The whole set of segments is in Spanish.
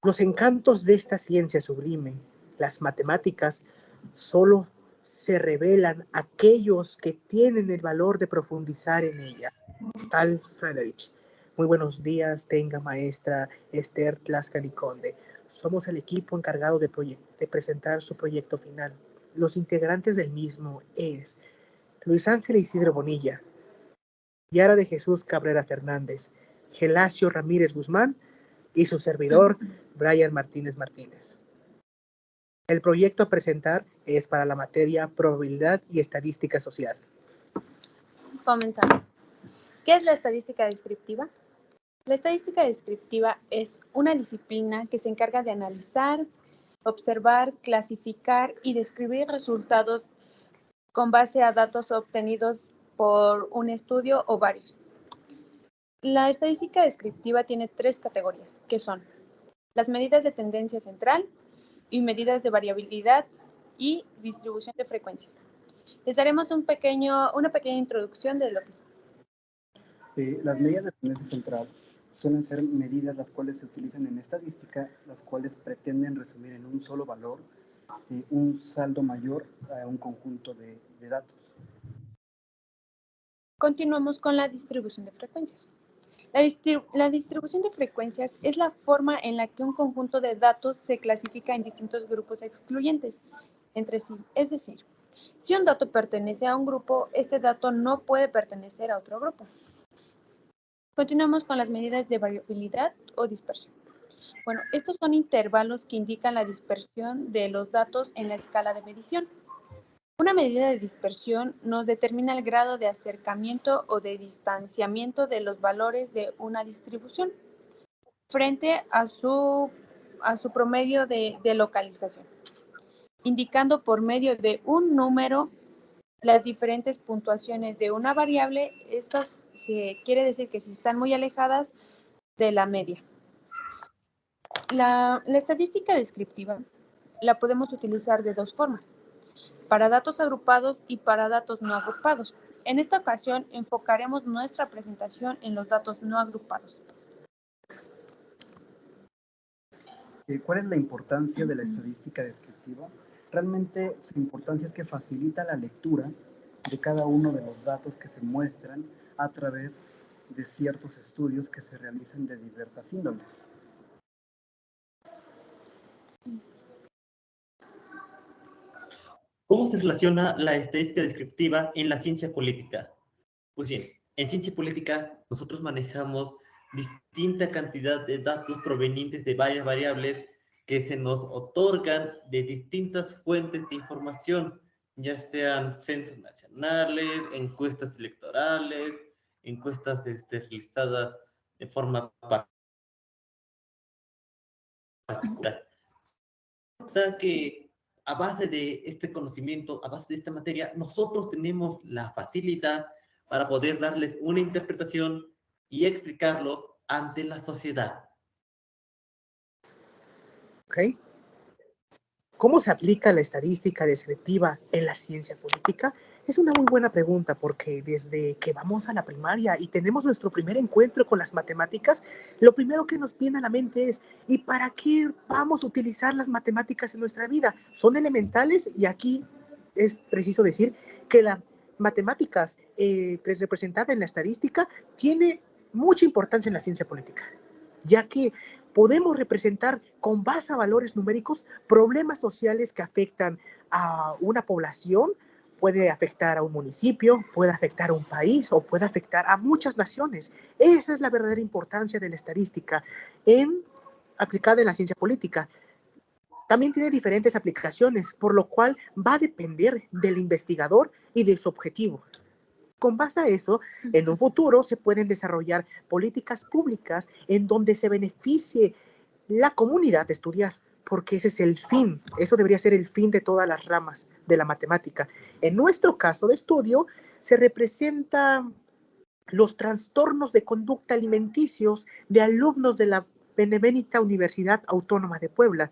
Los encantos de esta ciencia sublime, las matemáticas, solo se revelan a aquellos que tienen el valor de profundizar en ella. Tal Friedrich. Muy buenos días, tenga maestra Esther Tlaxcaliconde. Somos el equipo encargado de presentar su proyecto final. Los integrantes del mismo es Luis Ángel Isidro Bonilla, Yara de Jesús Cabrera Fernández, Gelasio Ramírez Guzmán y su servidor, Brian Martínez Martínez. El proyecto a presentar es para la materia Probabilidad y Estadística Social. Comenzamos. ¿Qué es la estadística descriptiva? La estadística descriptiva es una disciplina que se encarga de analizar, observar, clasificar y describir resultados con base a datos obtenidos por un estudio o varios. La estadística descriptiva tiene tres categorías, que son las medidas de tendencia central y medidas de variabilidad y distribución de frecuencias. Les daremos una pequeña introducción de lo que son. Las medidas de tendencia central suelen ser medidas las cuales se utilizan en estadística, las cuales pretenden resumir en un solo valor un saldo mayor a un conjunto de datos. Continuamos con la distribución de frecuencias. La distribución de frecuencias es la forma en la que un conjunto de datos se clasifica en distintos grupos excluyentes entre sí. Es decir, si un dato pertenece a un grupo, este dato no puede pertenecer a otro grupo. Continuamos con las medidas de variabilidad o dispersión. Bueno, estos son intervalos que indican la dispersión de los datos en la escala de medición. Una medida de dispersión nos determina el grado de acercamiento o de distanciamiento de los valores de una distribución frente a su promedio de localización, indicando por medio de un número las diferentes puntuaciones de una variable. Estas quiere decir que si están muy alejadas de la media. La estadística descriptiva la podemos utilizar de dos formas: para datos agrupados y para datos no agrupados. En esta ocasión enfocaremos nuestra presentación en los datos no agrupados. ¿Cuál es la importancia de la estadística descriptiva? Realmente su importancia es que facilita la lectura de cada uno de los datos que se muestran a través de ciertos estudios que se realizan de diversas índoles. ¿Cómo se relaciona la estadística descriptiva en la ciencia política? Pues bien, en ciencia política nosotros manejamos distinta cantidad de datos provenientes de varias variables que se nos otorgan de distintas fuentes de información, ya sean censos nacionales, encuestas electorales, encuestas realizadas de forma particular. Que a base de este conocimiento, a base de esta materia, nosotros tenemos la facilidad para poder darles una interpretación y explicarlos ante la sociedad. ¿Ok? ¿Cómo se aplica la estadística descriptiva en la ciencia política? Es una muy buena pregunta porque desde que vamos a la primaria y tenemos nuestro primer encuentro con las matemáticas, lo primero que nos viene a la mente es: ¿y para qué vamos a utilizar las matemáticas en nuestra vida? Son elementales y aquí es preciso decir que las matemáticas representada en la estadística tiene mucha importancia en la ciencia política, ya que podemos representar con base a valores numéricos problemas sociales que afectan a una población, puede afectar a un municipio, puede afectar a un país o puede afectar a muchas naciones. Esa es la verdadera importancia de la estadística aplicada en la ciencia política. También tiene diferentes aplicaciones, por lo cual va a depender del investigador y de su objetivo. Con base a eso, en un futuro se pueden desarrollar políticas públicas en donde se beneficie la comunidad de estudiar, porque ese es el fin, eso debería ser el fin de todas las ramas de la matemática. En nuestro caso de estudio, se representan los trastornos de conducta alimenticios de alumnos de la Benemérita Universidad Autónoma de Puebla.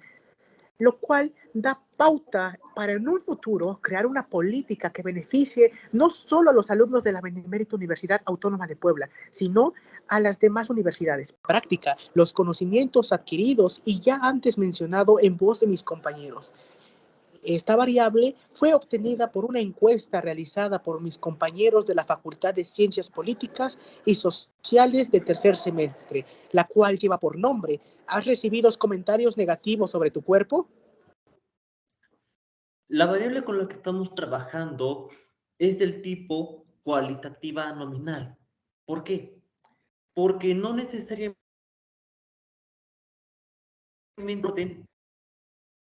lo cual da pauta para en un futuro crear una política que beneficie no solo a los alumnos de la Benemérita Universidad Autónoma de Puebla, sino a las demás universidades. Práctica, los conocimientos adquiridos y ya antes mencionado en voz de mis compañeros. Esta variable fue obtenida por una encuesta realizada por mis compañeros de la Facultad de Ciencias Políticas y Sociales de tercer semestre, la cual lleva por nombre: ¿has recibido comentarios negativos sobre tu cuerpo? La variable con la que estamos trabajando es del tipo cualitativa nominal. ¿Por qué? Porque no necesariamente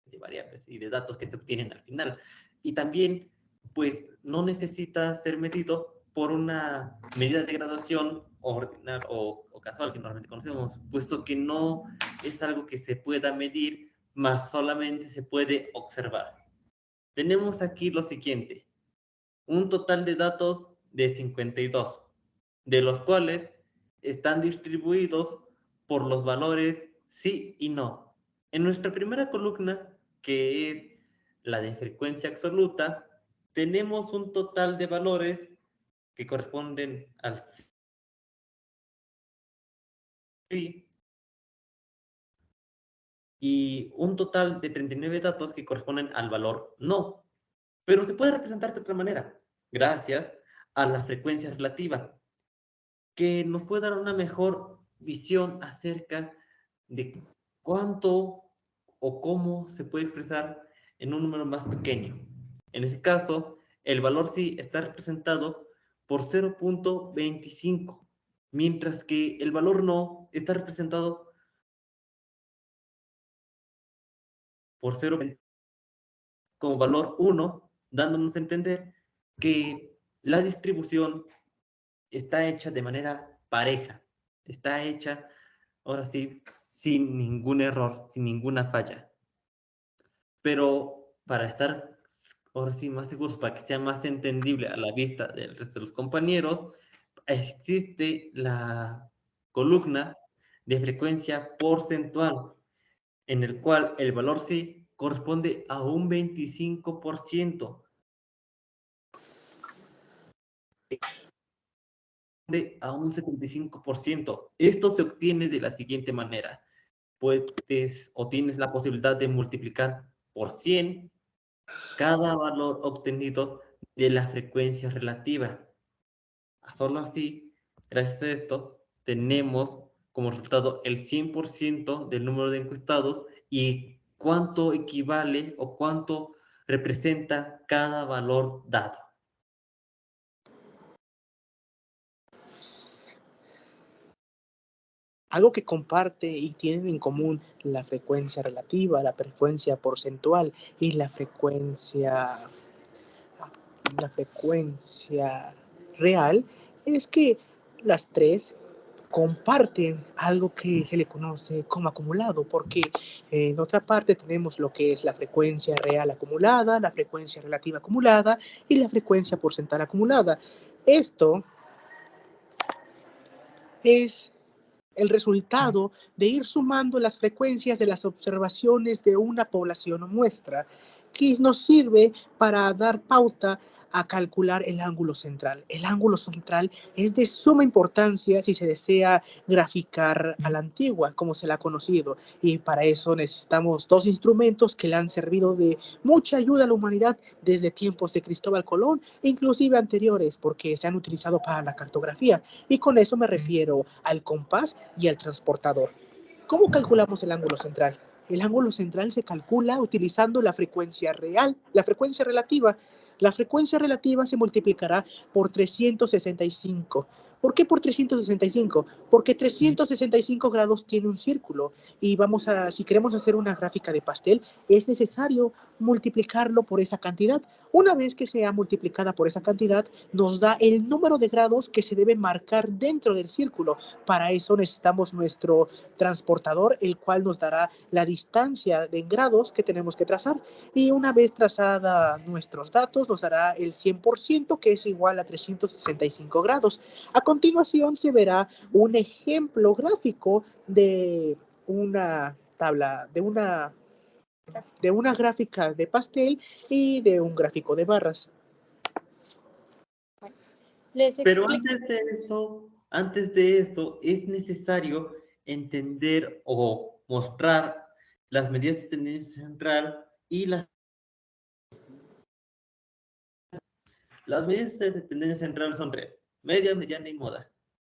de variables y de datos que se obtienen al final. Y también, pues, no necesita ser medido por una medida de graduación ordinal o casual que normalmente conocemos, puesto que no es algo que se pueda medir, más solamente se puede observar. Tenemos aquí lo siguiente: un total de datos de 52, de los cuales están distribuidos por los valores sí y no. En nuestra primera columna, que es la de frecuencia absoluta, tenemos un total de valores que corresponden al sí y un total de 39 datos que corresponden al valor no. Pero se puede representar de otra manera, gracias a la frecuencia relativa, que nos puede dar una mejor visión acerca de cuánto o cómo se puede expresar en un número más pequeño. En ese caso, el valor sí está representado por 0.25, mientras que el valor no está representado por 0 como valor 1, dándonos a entender que la distribución está hecha de manera pareja, está hecha, ahora sí, sin ningún error, sin ninguna falla. Pero para estar, ahora sí, más seguros, para que sea más entendible a la vista del resto de los compañeros, existe la columna de frecuencia porcentual, en el cual el valor sí corresponde a un 25%, a un 75%. Esto se obtiene de la siguiente manera: puedes o tienes la posibilidad de multiplicar por 100 cada valor obtenido de la frecuencia relativa. Solo así, gracias a esto, tenemos como resultado el 100% del número de encuestados y cuánto equivale o cuánto representa cada valor dado. Algo que comparte y tienen en común la frecuencia relativa, la frecuencia porcentual y la frecuencia real, es que las tres comparten algo que se le conoce como acumulado, porque en otra parte tenemos lo que es la frecuencia real acumulada, la frecuencia relativa acumulada y la frecuencia porcentual acumulada. Esto es el resultado de ir sumando las frecuencias de las observaciones de una población o muestra, que nos sirve para dar pauta a calcular el ángulo central. El ángulo central es de suma importancia si se desea graficar a la antigua, como se la ha conocido, y para eso necesitamos dos instrumentos que le han servido de mucha ayuda a la humanidad desde tiempos de Cristóbal Colón, inclusive anteriores, porque se han utilizado para la cartografía, y con eso me refiero al compás y al transportador. ¿Cómo calculamos el ángulo central? El ángulo central se calcula utilizando la frecuencia real, la frecuencia relativa. La frecuencia relativa se multiplicará por 365. ¿Por qué por 365? Porque 365 grados tiene un círculo y si queremos hacer una gráfica de pastel, es necesario multiplicarlo por esa cantidad. Una vez que sea multiplicada por esa cantidad, nos da el número de grados que se debe marcar dentro del círculo. Para eso necesitamos nuestro transportador, el cual nos dará la distancia de grados que tenemos que trazar. Y una vez trazada nuestros datos, nos dará el 100%, que es igual a 365 grados. A continuación se verá un ejemplo gráfico de una tabla, de una de una gráfica de pastel y de un gráfico de barras. Les Pero explico. antes de eso, es necesario entender o mostrar las medidas de tendencia central y las medidas de tendencia central son tres: media, mediana y moda.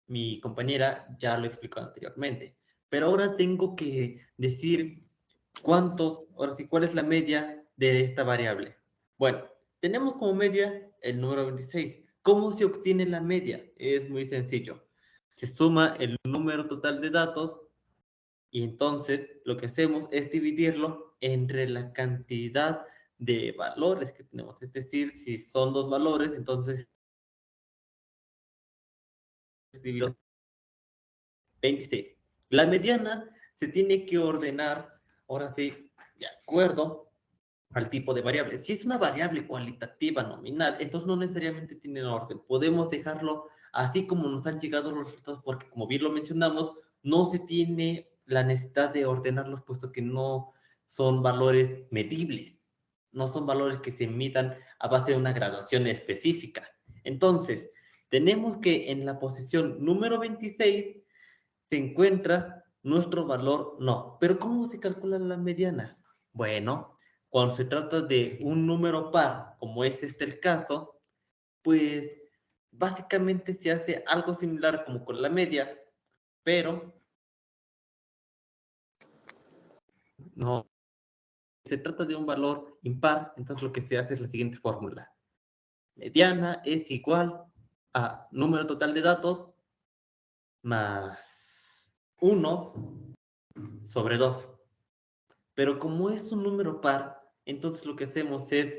Mi compañera ya lo explicó anteriormente, pero ahora tengo que decir ahora sí, cuál es la media de esta variable. Bueno, tenemos como media el número 26. ¿Cómo se obtiene la media? Es muy sencillo. Se suma el número total de datos y entonces lo que hacemos es dividirlo entre la cantidad de valores que tenemos. Es decir, si son dos valores, entonces divido 26. La mediana se tiene que ordenar, ahora sí, de acuerdo al tipo de variable. Si es una variable cualitativa nominal, entonces no necesariamente tiene orden. Podemos dejarlo así como nos han llegado los resultados, porque como bien lo mencionamos, no se tiene la necesidad de ordenarlos, puesto que no son valores medibles, no son valores que se emitan a base de una graduación específica. Entonces, tenemos que en la posición número 26 se encuentra nuestro valor no. Pero ¿cómo se calcula la mediana? Bueno, cuando se trata de un número par, como es este el caso, pues básicamente se hace algo similar como con la media, pero no. Se trata de un valor impar, entonces lo que se hace es la siguiente fórmula. Mediana es igual a número total de datos más 1 sobre 2. Pero como es un número par, entonces lo que hacemos es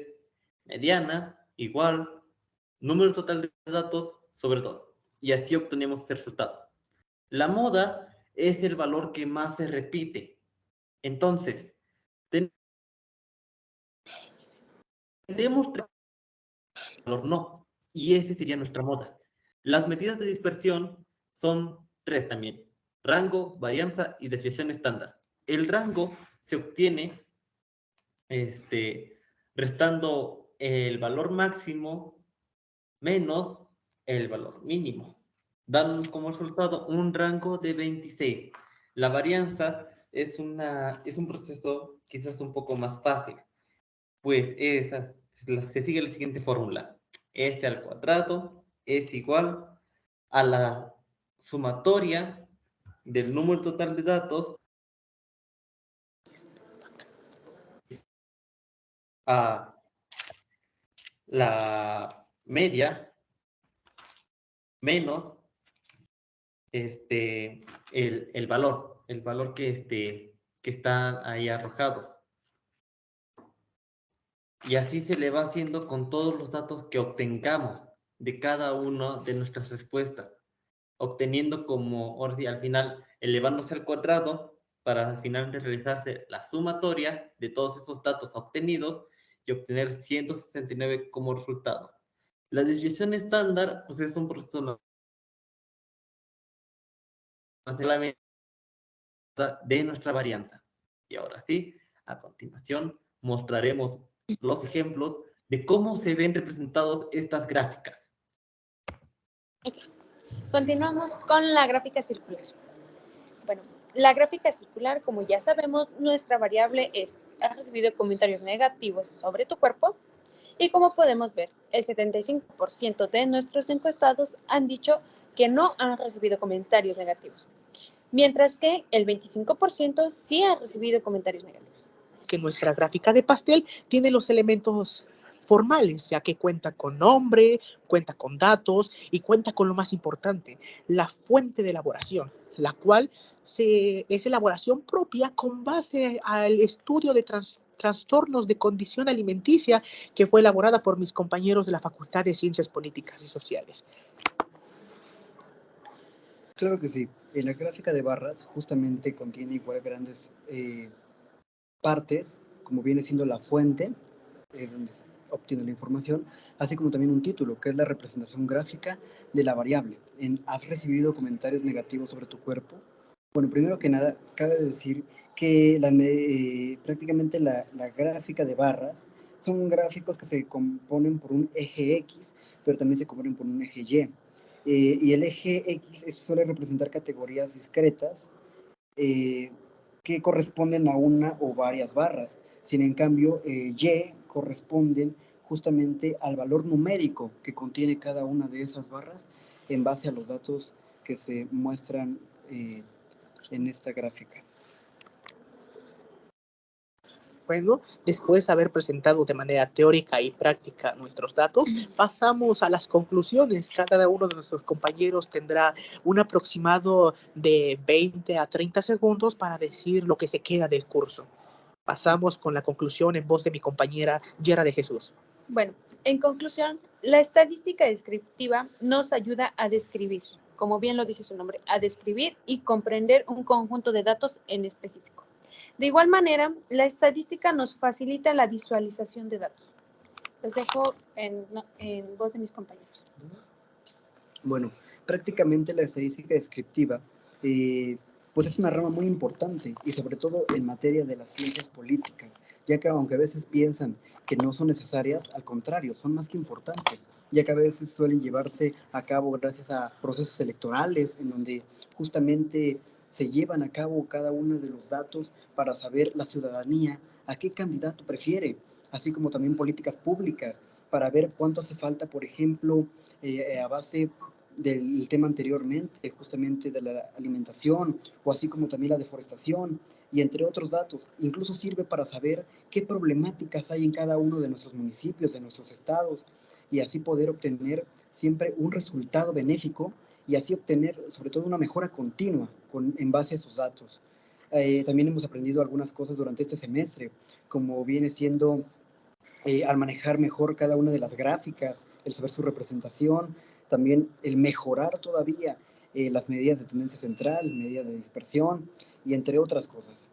mediana igual número total de datos sobre 2. Y así obtenemos este resultado. La moda es el valor que más se repite. Entonces, tenemos valor no. Y ese sería nuestra moda. Las medidas de dispersión son tres también: rango, varianza y desviación estándar. El rango se obtiene restando el valor máximo menos el valor mínimo. Dan como resultado un rango de 26. La varianza es un proceso quizás un poco más fácil, pues se sigue la siguiente fórmula. S al cuadrado es igual a la sumatoria del número total de datos a la media menos el valor que están ahí arrojados. Y así se le va haciendo con todos los datos que obtengamos de cada una de nuestras respuestas, obteniendo como, ahora sí, al final, elevándose al cuadrado para al final de realizarse la sumatoria de todos esos datos obtenidos y obtener 169 como resultado. La desviación estándar, pues es un proceso de nuestra varianza. Y ahora sí, a continuación mostraremos los ejemplos de cómo se ven representados estas gráficas. Continuamos con la gráfica circular. Bueno, la gráfica circular, como ya sabemos, nuestra variable es: ¿has recibido comentarios negativos sobre tu cuerpo? Y como podemos ver, el 75% de nuestros encuestados han dicho que no han recibido comentarios negativos, mientras que el 25% sí han recibido comentarios negativos. Que nuestra gráfica de pastel tiene los elementos formales, ya que cuenta con nombre, cuenta con datos y cuenta con lo más importante, la fuente de elaboración, la cual es elaboración propia con base al estudio de trastornos de condición alimenticia que fue elaborada por mis compañeros de la Facultad de Ciencias Políticas y Sociales. Claro que sí. La gráfica de barras justamente contiene igual grandes partes, como viene siendo la fuente, donde se obtiene la información, así como también un título, que es la representación gráfica de la variable. ¿Has recibido comentarios negativos sobre tu cuerpo? Bueno, primero que nada, cabe decir que prácticamente la gráfica de barras son gráficos que se componen por un eje X, pero también se componen por un eje Y. Y el eje X suele representar categorías discretas que corresponden a una o varias barras. Sin en cambio, Y corresponden justamente al valor numérico que contiene cada una de esas barras en base a los datos que se muestran en esta gráfica. Bueno, después de haber presentado de manera teórica y práctica nuestros datos, pasamos a las conclusiones. Cada uno de nuestros compañeros tendrá un aproximado de 20 a 30 segundos para decir lo que se queda del curso. Pasamos con la conclusión en voz de mi compañera Yera de Jesús. Bueno, en conclusión, la estadística descriptiva nos ayuda a describir, como bien lo dice su nombre, a describir y comprender un conjunto de datos en específico. De igual manera, la estadística nos facilita la visualización de datos. Los dejo en voz de mis compañeros. Bueno, prácticamente la estadística descriptiva pues es una rama muy importante y sobre todo en materia de las ciencias políticas, ya que aunque a veces piensan que no son necesarias, al contrario, son más que importantes, ya que a veces suelen llevarse a cabo gracias a procesos electorales en donde justamente se llevan a cabo cada uno de los datos para saber la ciudadanía a qué candidato prefiere, así como también políticas públicas para ver cuánto hace falta, por ejemplo, a base del tema anteriormente, justamente de la alimentación, o así como también la deforestación, y entre otros datos. Incluso sirve para saber qué problemáticas hay en cada uno de nuestros municipios, de nuestros estados, y así poder obtener siempre un resultado benéfico, y así obtener sobre todo una mejora continua en base a esos datos. También hemos aprendido algunas cosas durante este semestre, como viene siendo al manejar mejor cada una de las gráficas, el saber su representación, también el mejorar todavía las medidas de tendencia central, medidas de dispersión y entre otras cosas.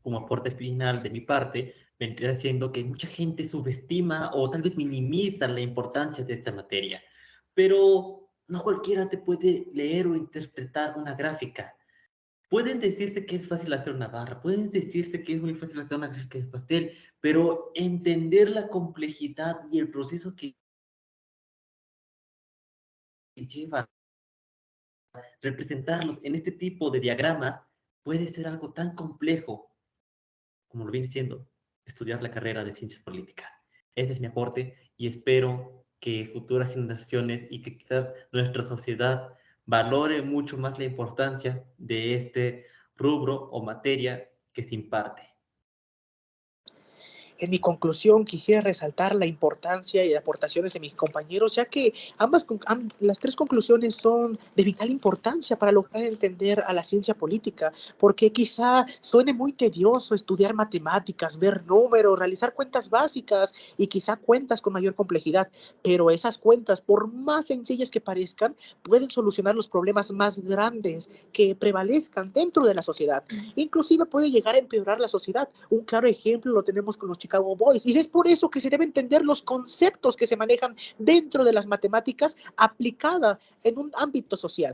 Como aporte final de mi parte, vendría siendo que mucha gente subestima o tal vez minimiza la importancia de esta materia, pero no cualquiera te puede leer o interpretar una gráfica. Pueden decirse que es fácil hacer una barra, pueden decirse que es muy fácil hacer una gráfica de pastel, pero entender la complejidad y el proceso que lleva representarlos en este tipo de diagramas puede ser algo tan complejo como lo viene siendo estudiar la carrera de ciencias políticas. Ese es mi aporte y espero que futuras generaciones y que quizás nuestra sociedad valore mucho más la importancia de este rubro o materia que se imparte. En mi conclusión, quisiera resaltar la importancia y aportaciones de mis compañeros, ya que las tres conclusiones son de vital importancia para lograr entender a la ciencia política, porque quizá suene muy tedioso estudiar matemáticas, ver números, realizar cuentas básicas y quizá cuentas con mayor complejidad, pero esas cuentas, por más sencillas que parezcan, pueden solucionar los problemas más grandes que prevalezcan dentro de la sociedad. Inclusive puede llegar a empeorar la sociedad. Un claro ejemplo lo tenemos con los Chicago Boys, y es por eso que se debe entender los conceptos que se manejan dentro de las matemáticas aplicada en un ámbito social.